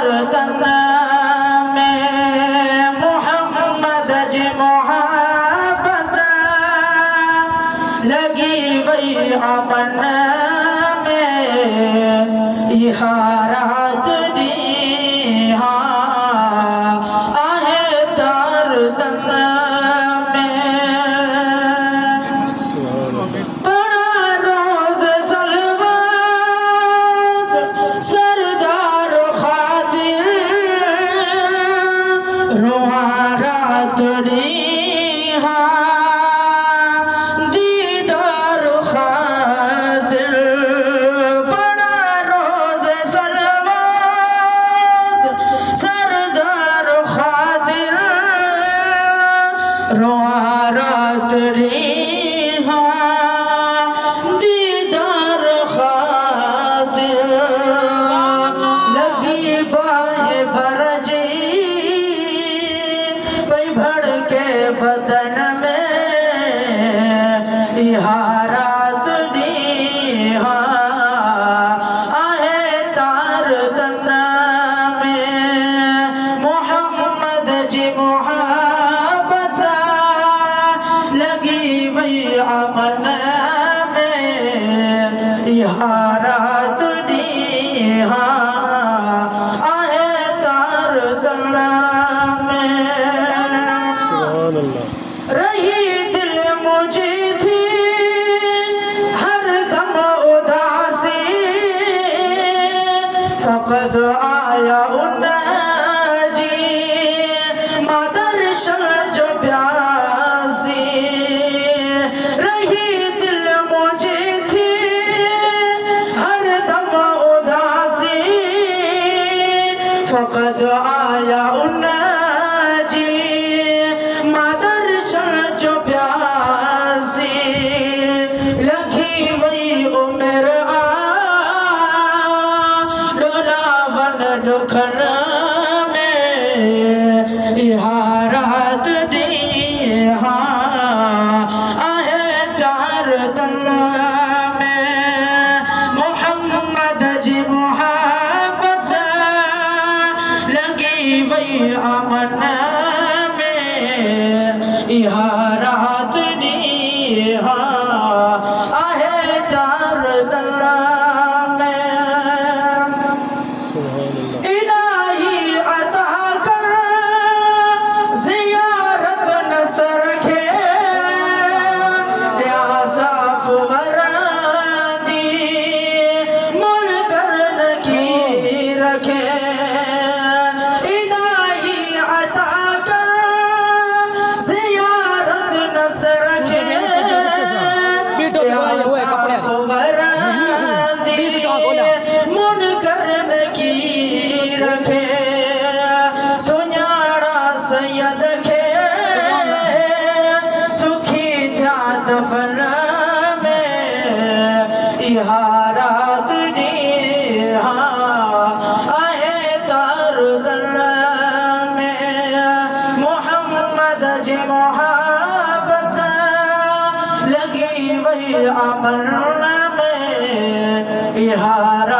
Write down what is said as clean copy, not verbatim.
तार तन्ना में मोहम्मद जी मोहब्बत लगी वही अमन में इहारात दी आहे तार तन्ना दीदार खातिर बड़ा रोज सलवात सरदार खातिर रोआ रात रिहा दीदार खातिर लगी बाहे भरजी भड़के बदन में इहारात दी आहे तार तन्ना में मोहम्मद जी मोहब्बत लगी वही अमन में इहारात दी आहे तार तन्ना रही दिल मुझे थी हर दम उदासी फकद आया उन जी मदरसल जो प्यासी रही दिल मुझे थी हर दम उदासी फकद आया उन जो प्यासी लगी वही उम्र डोलावन दुखन में इहारात दी आहे तार तन्ना में मोहम्मद जी मोहब्बत लगी वही अमन इहारात दी आहे तार तन्ना में इलाही अता कर ज़ियारत नसर के साफ वरादी मुनकर की रखे मुन करन की रखे सुन्याड़ा सैयद खे सुखी था दफन में इहारात दी आहे तार तन्ना में मोहम्मद जी मोहब्बत लगी वही अमन में इहारा